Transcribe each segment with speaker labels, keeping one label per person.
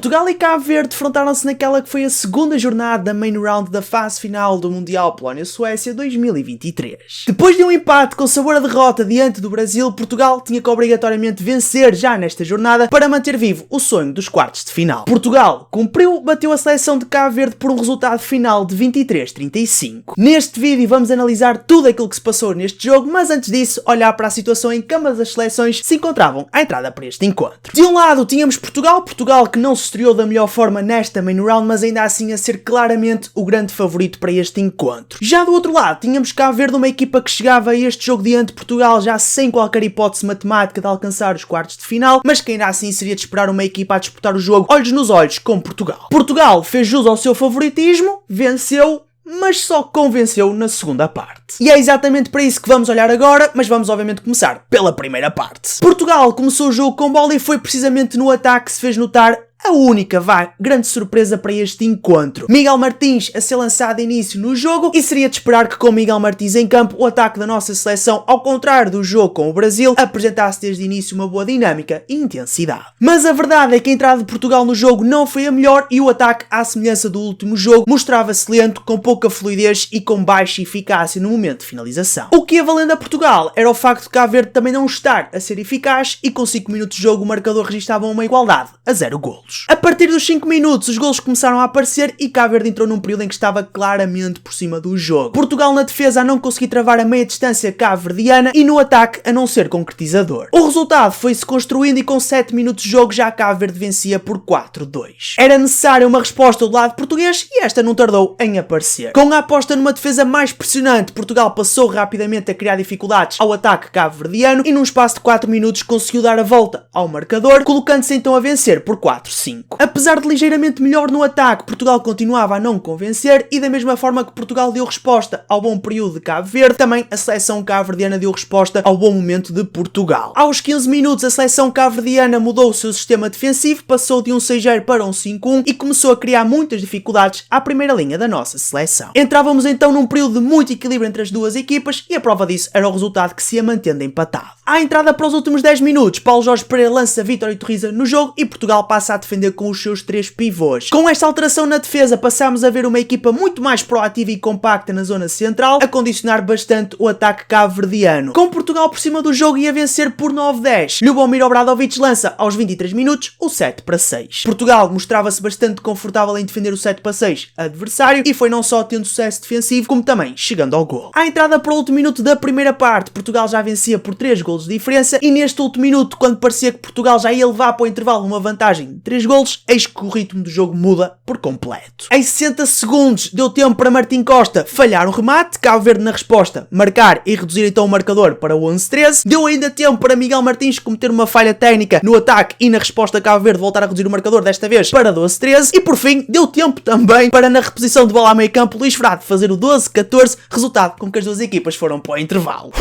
Speaker 1: Portugal e Cabo Verde defrontaram-se naquela que foi a segunda jornada da main round da fase final do Mundial Polónia-Suécia 2023. Depois de um empate com sabor a derrota diante do Brasil, Portugal tinha que obrigatoriamente vencer já nesta jornada para manter vivo o sonho dos quartos de final. Portugal cumpriu, bateu a seleção de Cabo Verde por um resultado final de 23-35. Neste vídeo vamos analisar tudo aquilo que se passou neste jogo, mas antes disso olhar para a situação em que ambas as seleções se encontravam à entrada para este encontro. De um lado tínhamos Portugal que não se estreou da melhor forma nesta main round, mas ainda assim a ser claramente o grande favorito para este encontro. Já do outro lado tínhamos Cabo Verde, uma equipa que chegava a este jogo diante de Portugal já sem qualquer hipótese matemática de alcançar os quartos de final, mas que ainda assim seria de esperar uma equipa a disputar o jogo olhos nos olhos com Portugal. Portugal fez jus ao seu favoritismo, venceu, mas só convenceu na segunda parte. E é exatamente para isso que vamos olhar agora, mas vamos obviamente começar pela primeira parte. Portugal começou o jogo com bola e foi precisamente no ataque que se fez notar a única, grande surpresa para este encontro. Miguel Martins a ser lançado de início no jogo, e seria de esperar que com Miguel Martins em campo o ataque da nossa seleção, ao contrário do jogo com o Brasil, apresentasse desde o início uma boa dinâmica e intensidade. Mas a verdade é que a entrada de Portugal no jogo não foi a melhor e o ataque, à semelhança do último jogo, mostrava-se lento, com pouca fluidez e com baixa eficácia no momento de finalização. O que ia valendo a Portugal era o facto de Cabo Verde também não estar a ser eficaz e com 5 minutos de jogo o marcador registava uma igualdade a 0 golos. A partir dos 5 minutos os golos começaram a aparecer e Cabo Verde entrou num período em que estava claramente por cima do jogo. Portugal na defesa a não conseguir travar a meia distância cabo-verdiana e no ataque a não ser concretizador. O resultado foi-se construindo e com 7 minutos de jogo já Cabo Verde vencia por 4-2. Era necessária uma resposta do lado português e esta não tardou em aparecer. Com a aposta numa defesa mais pressionante, Portugal passou rapidamente a criar dificuldades ao ataque cabo-verdiano e num espaço de 4 minutos conseguiu dar a volta ao marcador, colocando-se então a vencer por 4-5. Apesar de ligeiramente melhor no ataque, Portugal continuava a não convencer e da mesma forma que Portugal deu resposta ao bom período de Cabo Verde, também a seleção cabo-verdiana deu resposta ao bom momento de Portugal. Aos 15 minutos a seleção cabo-verdiana mudou o seu sistema defensivo, passou de um 6-0 para um 5-1 e começou a criar muitas dificuldades à primeira linha da nossa seleção. Entrávamos então num período de muito equilíbrio entre as duas equipas e a prova disso era o resultado que se ia mantendo empatado. À entrada para os últimos 10 minutos, Paulo Jorge Pereira lança Vítor Iturriza no jogo e Portugal passa a defender com os seus 3 pivôs. Com esta alteração na defesa passámos a ver uma equipa muito mais proativa e compacta na zona central, a condicionar bastante o ataque cabo-verdiano. Com Portugal por cima do jogo e a vencer por 9-10, Ljubomir Obradovic lança aos 23 minutos o 7-6. Portugal mostrava-se bastante confortável em defender o 7-6 adversário e foi não só tendo sucesso defensivo, como também chegando ao gol. À entrada para o último minuto da primeira parte, Portugal já vencia por 3 golos de diferença e neste último minuto, quando parecia que Portugal já ia levar para o intervalo uma vantagem de 3 golos, eis que o ritmo do jogo muda por completo. Em 60 segundos deu tempo para Martim Costa falhar o remate, Cabo Verde na resposta marcar e reduzir então o marcador para 11-13, deu ainda tempo para Miguel Martins cometer uma falha técnica no ataque e na resposta Cabo Verde voltar a reduzir o marcador desta vez para 12-13 e por fim deu tempo também para na reposição de bola a meio campo Luís Frade fazer o 12-14, resultado com que as duas equipas foram para o intervalo.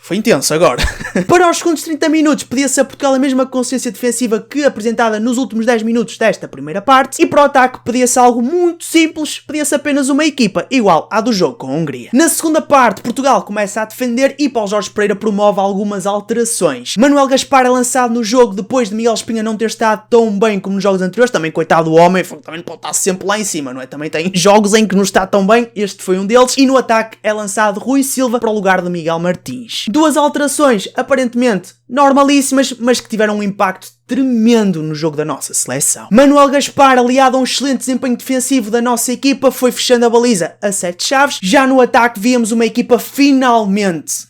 Speaker 1: Foi intenso agora. Para os segundos 30 minutos pedia-se a Portugal a mesma consciência defensiva que apresentada nos últimos 10 minutos desta primeira parte e para o ataque pedia-se algo muito simples, pedia-se apenas uma equipa igual à do jogo com a Hungria. Na segunda parte, Portugal começa a defender e Paulo Jorge Pereira promove algumas alterações. Manuel Gaspar é lançado no jogo depois de Miguel Espinha não ter estado tão bem como nos jogos anteriores, também coitado do homem, também pode estar sempre lá em cima, não é? Também tem jogos em que não está tão bem, este foi um deles, e no ataque é lançado Rui Silva para o lugar de Miguel Martins. Duas alterações aparentemente normalíssimas, mas que tiveram um impacto tremendo no jogo da nossa seleção. Manuel Gaspar, aliado a um excelente desempenho defensivo da nossa equipa, foi fechando a baliza a 7 chaves. Já no ataque víamos uma equipa finalmente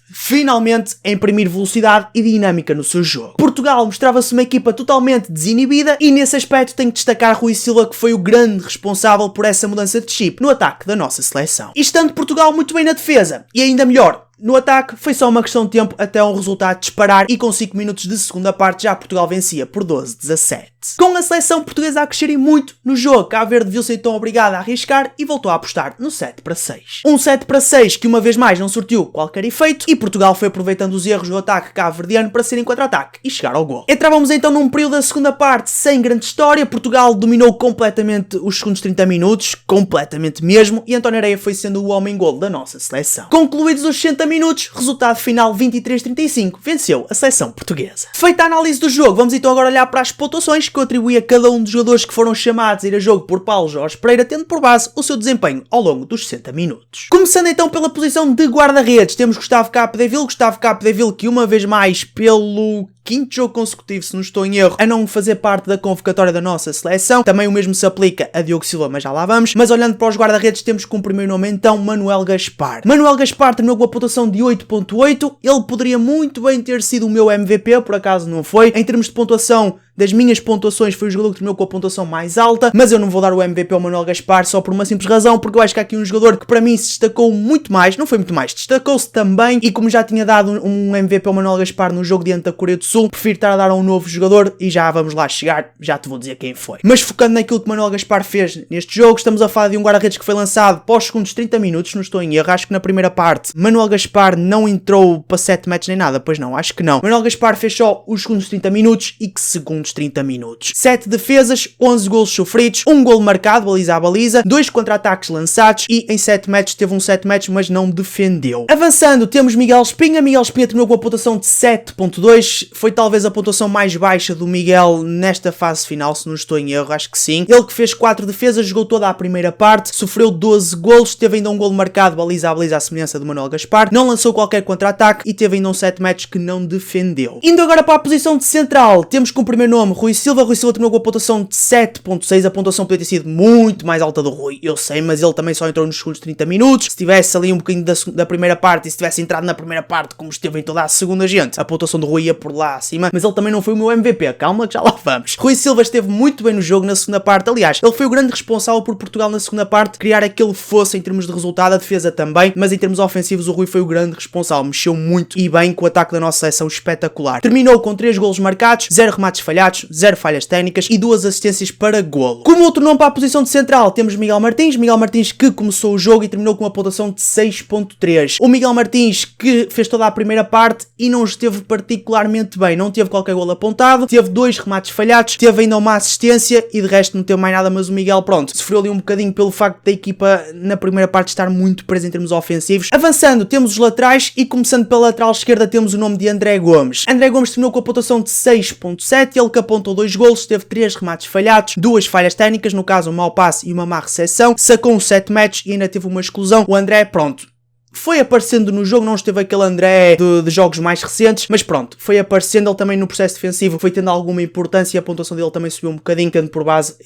Speaker 1: a imprimir velocidade e dinâmica no seu jogo. Portugal mostrava-se uma equipa totalmente desinibida e nesse aspecto tenho que destacar Rui Silva, que foi o grande responsável por essa mudança de chip no ataque da nossa seleção. E estando Portugal muito bem na defesa e ainda melhor no ataque, foi só uma questão de tempo até um resultado disparar e com 5 minutos de segunda parte já Portugal vencia por 12-17. Com a seleção portuguesa a crescerem muito no jogo, Cabo Verde viu-se então obrigado a arriscar e voltou a apostar no 7-6. Um 7-6 que uma vez mais não surtiu qualquer efeito e Portugal foi aproveitando os erros do ataque cabo-verdiano para ser em contra-ataque e chegar ao gol. Entrávamos então num período da segunda parte sem grande história, Portugal dominou completamente os segundos 30 minutos, completamente mesmo, e António Areia foi sendo o homem-golo da nossa seleção. Concluídos os 60 minutos, resultado final 23-35, venceu a seleção portuguesa. Feita a análise do jogo, vamos então agora olhar para as pontuações 2 que eu atribuí a cada um dos jogadores que foram chamados a ir a jogo por Paulo Jorge Pereira, tendo por base o seu desempenho ao longo dos 60 minutos. Começando então pela posição de guarda-redes, temos Gustavo Capdeville, que uma vez mais pelo quinto jogo consecutivo, se não estou em erro, a não fazer parte da convocatória da nossa seleção. Também o mesmo se aplica a Diogo Silva, mas já lá vamos. Mas olhando para os guarda-redes, temos como primeiro nome então Manuel Gaspar. Manuel Gaspar terminou com a pontuação de 8.8. Ele poderia muito bem ter sido o meu MVP, por acaso não foi. Em termos de pontuação, das minhas pontuações, foi o jogador que terminou com a pontuação mais alta, mas eu não vou dar o MVP ao Manuel Gaspar só por uma simples razão, porque eu acho que há aqui um jogador que para mim se destacou muito mais, não foi muito mais, destacou-se também, e como já tinha dado um MVP ao Manuel Gaspar no jogo diante da Coreia do Sul, prefiro estar a dar a um novo jogador e já vamos lá chegar, já te vou dizer quem foi. Mas focando naquilo que o Manuel Gaspar fez neste jogo, estamos a falar de um guarda-redes que foi lançado pós segundos 30 minutos, não estou em erro, acho que na primeira parte Manuel Gaspar não entrou para 7 matches nem nada, pois não, acho que não. Manuel Gaspar fez só os segundos 30 minutos e que segundos 30 minutos. 7 defesas, 11 golos sofridos, 1 golo marcado, baliza a baliza, 2 contra-ataques lançados e em 7 matches teve um 7 matches, mas não defendeu. Avançando, temos Miguel Espinha. Miguel Espinha terminou com a pontuação de 7.2, foi talvez a pontuação mais baixa do Miguel nesta fase final, se não estou em erro, acho que sim. Ele que fez 4 defesas, jogou toda a primeira parte, sofreu 12 golos, teve ainda um golo marcado, baliza a baliza, à semelhança do Manuel Gaspar, não lançou qualquer contra-ataque e teve ainda um 7 matches que não defendeu. Indo agora para a posição de central, temos como primeiro nome Rui Silva. Rui Silva terminou com a pontuação de 7.6, a pontuação podia ter sido muito mais alta do Rui, eu sei, mas ele também só entrou nos segundos 30 minutos, se tivesse ali um bocadinho da primeira parte e se tivesse entrado na primeira parte como esteve em toda a segunda, gente, a pontuação do Rui ia por lá acima, mas ele também não foi o meu MVP, calma que já lá vamos. Rui Silva esteve muito bem no jogo na segunda parte, aliás, ele foi o grande responsável por Portugal na segunda parte criar aquele fosso em termos de resultado, a defesa também, mas em termos ofensivos o Rui foi o grande responsável, mexeu muito e bem com o ataque da nossa seleção espetacular. Terminou com 3 golos marcados, 0 remates falhados, 0 falhas técnicas e 2 assistências para golo. Como outro nome para a posição de central, temos Miguel Martins que começou o jogo e terminou com uma pontuação de 6.3. O Miguel Martins que fez toda a primeira parte e não esteve particularmente bem, não teve qualquer golo apontado, teve 2 remates falhados, teve ainda uma assistência e de resto não teve mais nada, mas o Miguel, pronto, sofreu ali um bocadinho pelo facto da equipa na primeira parte estar muito presa em termos ofensivos. Avançando, temos os laterais e começando pela lateral esquerda temos o nome de André Gomes. André Gomes terminou com a pontuação de 6.7, ele que apontou 2 golos, teve 3 remates falhados, 2 falhas técnicas, no caso um mau passe e uma má recepção, sacou um 7 matches e ainda teve uma exclusão. O André, pronto, foi aparecendo no jogo, não esteve aquele André de jogos mais recentes, mas pronto, foi aparecendo, ele também no processo defensivo foi tendo alguma importância e a pontuação dele também subiu um bocadinho, tendo por base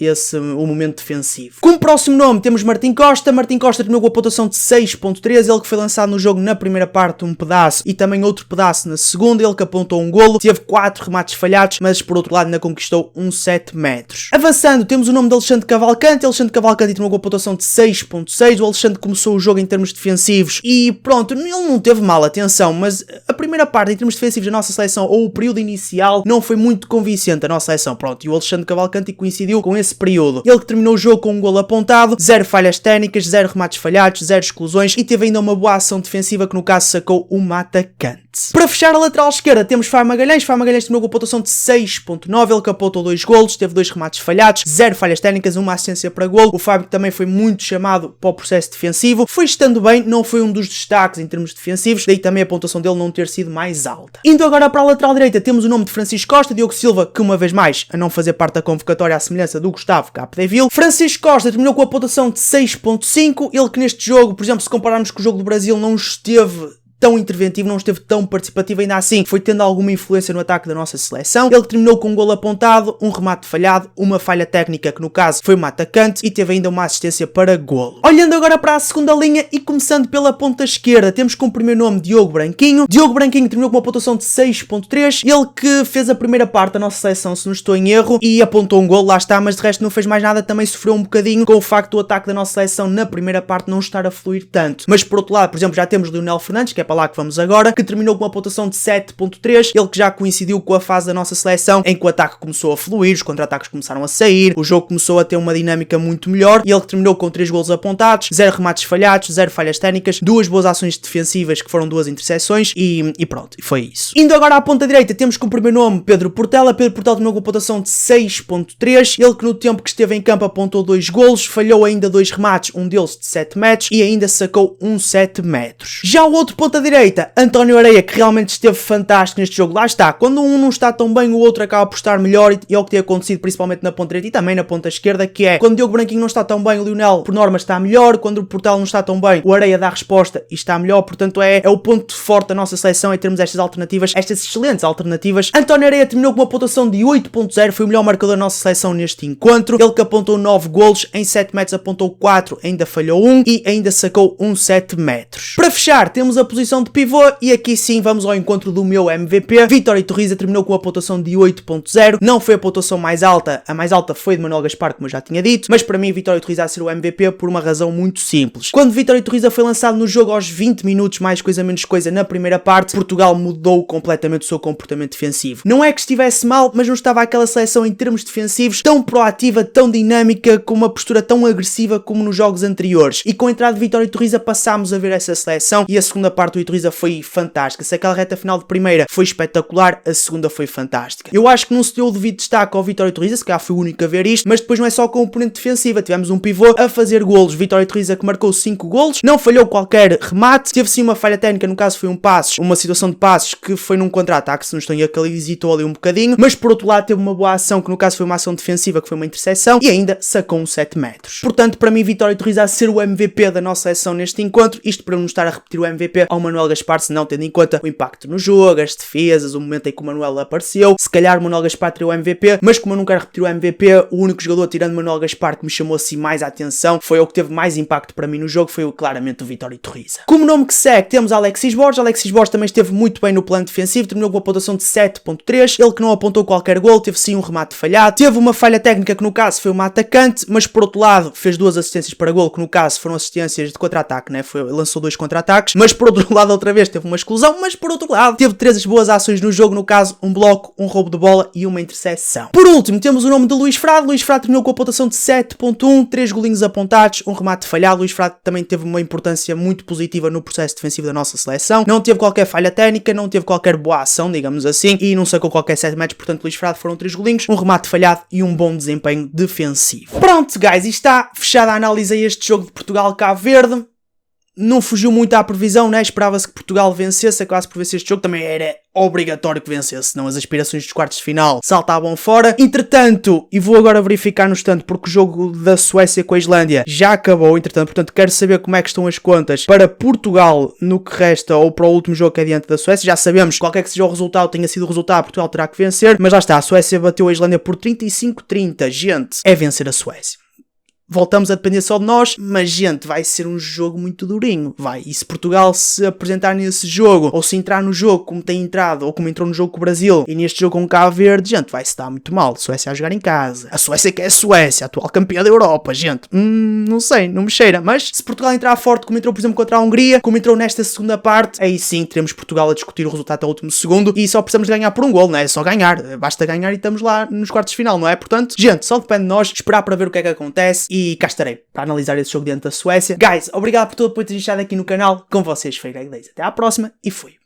Speaker 1: o momento defensivo. Como próximo nome temos Martim Costa terminou com a pontuação de 6.3, ele que foi lançado no jogo na primeira parte um pedaço e também outro pedaço na segunda, ele que apontou um golo, teve 4 remates falhados, mas por outro lado ainda conquistou um 7 metros. Avançando, temos o nome de Alexandre Cavalcante terminou com a pontuação de 6.6, o Alexandre começou o jogo em termos defensivos e pronto, ele não teve mal, atenção, mas a primeira parte em termos defensivos da nossa seleção, ou o período inicial, não foi muito convincente a nossa seleção, pronto, e o Alexandre Cavalcanti coincidiu com esse período. Ele que terminou o jogo com um golo apontado, 0 falhas técnicas, 0 remates falhados, 0 exclusões e teve ainda uma boa ação defensiva que no caso sacou uma atacante. Para fechar a lateral esquerda temos Fábio Magalhães terminou com a pontuação de 6.9, ele que apontou 2 golos, teve 2 remates falhados, 0 falhas técnicas, uma assistência para golo. O Fábio também foi muito chamado para o processo defensivo, foi estando bem, não foi um dos destaques em termos defensivos, daí também a pontuação dele não ter sido mais alta. Indo agora para a lateral direita temos o nome de Francisco Costa, Diogo Silva, que uma vez mais a não fazer parte da convocatória à semelhança do Gustavo Capdeville. Francisco Costa terminou com a pontuação de 6.5, ele que neste jogo, por exemplo, se compararmos com o jogo do Brasil, não esteve tão interventivo, não esteve tão participativo, ainda assim foi tendo alguma influência no ataque da nossa seleção. Ele terminou com um golo apontado, um remate falhado, uma falha técnica que no caso foi uma atacante e teve ainda uma assistência para golo. Olhando agora para a segunda linha e começando pela ponta esquerda, temos como primeiro nome Diogo Branquinho. Diogo Branquinho terminou com uma pontuação de 6.3, ele que fez a primeira parte da nossa seleção, se não estou em erro, e apontou um golo, lá está, mas de resto não fez mais nada, também sofreu um bocadinho com o facto do ataque da nossa seleção na primeira parte não estar a fluir tanto. Mas por outro lado, por exemplo, já temos Leonel Fernandes, que é para lá que vamos agora, que terminou com uma pontuação de 7.3, ele que já coincidiu com a fase da nossa seleção em que o ataque começou a fluir, os contra-ataques começaram a sair, o jogo começou a ter uma dinâmica muito melhor e ele que terminou com 3 golos apontados, 0 remates falhados, 0 falhas técnicas, 2 boas ações defensivas que foram 2 interseções e pronto, foi isso. Indo agora à ponta direita, temos como primeiro nome Pedro Portela terminou com uma pontuação de 6.3, ele que no tempo que esteve em campo apontou 2 golos, falhou ainda 2 remates, um deles de 7 metros e ainda sacou um 7 metros. Já o outro ponta direita, António Areia, que realmente esteve fantástico neste jogo. Lá está, quando um não está tão bem, o outro acaba por estar melhor, e é o que tem acontecido principalmente na ponta direita e também na ponta esquerda, que é, quando o Diogo Branquinho não está tão bem, o Lionel, por norma, está melhor, quando o Portela não está tão bem, o Areia dá resposta e está melhor, portanto é o ponto forte da nossa seleção em termos estas alternativas, estas excelentes alternativas. António Areia terminou com uma pontuação de 8.0, foi o melhor marcador da nossa seleção neste encontro, ele que apontou 9 golos, em 7 metros apontou 4, ainda falhou 1 e ainda sacou um 7 metros. Para fechar, temos a posição de pivô e aqui sim vamos ao encontro do meu MVP. Vítor Iturriza terminou com uma pontuação de 8.0, não foi a pontuação mais alta, a mais alta foi de Manuel Gaspar, como eu já tinha dito, mas para mim Vítor Iturriza a ser o MVP por uma razão muito simples. Quando Vítor Iturriza foi lançado no jogo aos 20 minutos, mais coisa menos coisa, na primeira parte, Portugal mudou completamente o seu comportamento defensivo. Não é que estivesse mal, mas não estava aquela seleção em termos defensivos tão proativa, tão dinâmica, com uma postura tão agressiva como nos jogos anteriores. E com a entrada de Vítor Iturriza passámos a ver essa seleção e a segunda parte do Iturriza foi fantástica. Se aquela reta final de primeira foi espetacular, a segunda foi fantástica. Eu acho que não se deu o devido destaque ao Vítor Iturriza, se calhar foi o único a ver isto, mas depois não é só a componente defensiva, tivemos um pivô a fazer golos. Vítor Iturriza que marcou 5 golos, não falhou qualquer remate, teve sim uma falha técnica, no caso foi um passos, uma situação de passos que foi num contra-ataque, se não estou em erro, ele hesitou ali um bocadinho, mas por outro lado teve uma boa ação, que no caso foi uma ação defensiva, que foi uma interseção, e ainda sacou um 7 metros. Portanto, para mim, Vítor Iturriza a ser o MVP da nossa seleção neste encontro, isto para não estar a repetir o MVP ao Manuel Gaspar, se não tendo em conta o impacto no jogo, as defesas, o momento em que o Manuel apareceu, se calhar o Manuel Gaspar teria o MVP, mas como eu não quero repetir o MVP, o único jogador tirando o Manuel Gaspar que me chamou assim mais a atenção, foi o que teve mais impacto para mim no jogo, foi claramente o Vítor Iturriza. Como nome que segue, temos Alexis Borges também esteve muito bem no plano defensivo, terminou com uma pontuação de 7.3, ele que não apontou qualquer gol, teve sim um remate falhado, teve uma falha técnica que no caso foi uma atacante, mas por outro lado fez 2 assistências para gol, que no caso foram assistências de contra-ataque, né? Lançou 2 contra-ataques, mas por outro lado outra vez teve uma exclusão, mas por outro lado teve 3 boas ações no jogo, no caso um bloco, um roubo de bola e uma interseção. Por último temos o nome de Luís Frade terminou com a pontuação de 7.1, 3 golinhos apontados, um remate falhado. Luís Frade também teve uma importância muito positiva no processo defensivo da nossa seleção, não teve qualquer falha técnica, não teve qualquer boa ação, digamos assim, e não sacou qualquer 7 metros, portanto Luís Frade foram 3 golinhos, um remate falhado e um bom desempenho defensivo. Pronto, guys, e está fechada a análise a este jogo de Portugal-Cabo Verde. Não fugiu muito à previsão, né? Esperava-se que Portugal vencesse, acaso por vencer este jogo, também era obrigatório que vencesse, senão as aspirações dos quartos de final saltavam fora. Entretanto, e vou agora verificar no instante, porque o jogo da Suécia com a Islândia já acabou, entretanto, portanto quero saber como é que estão as contas para Portugal no que resta, ou para o último jogo que é diante da Suécia. Já sabemos, qualquer que seja o resultado, tenha sido o resultado, Portugal terá que vencer, mas lá está, a Suécia bateu a Islândia por 35-30, gente, é vencer a Suécia. Voltamos a depender só de nós, mas gente, vai ser um jogo muito durinho, vai. E se Portugal se apresentar nesse jogo, ou se entrar no jogo como tem entrado, ou como entrou no jogo com o Brasil, e neste jogo com o Cabo Verde, gente, vai se dar muito mal. A Suécia a jogar em casa. A Suécia que é a Suécia, a atual campeã da Europa, gente. Não sei, não me cheira. Mas se Portugal entrar forte, como entrou, por exemplo, contra a Hungria, como entrou nesta segunda parte, aí sim teremos Portugal a discutir o resultado até o último segundo, e só precisamos ganhar por um gol, não é? É só ganhar. Basta ganhar e estamos lá nos quartos de final, não é? Portanto, gente, só depende de nós esperar para ver o que é que acontece, e cá estarei para analisar esse jogo diante da Suécia. Guys, obrigado por tudo, por ter estado aqui no canal. Com vocês foi Greg Days. Até à próxima e fui.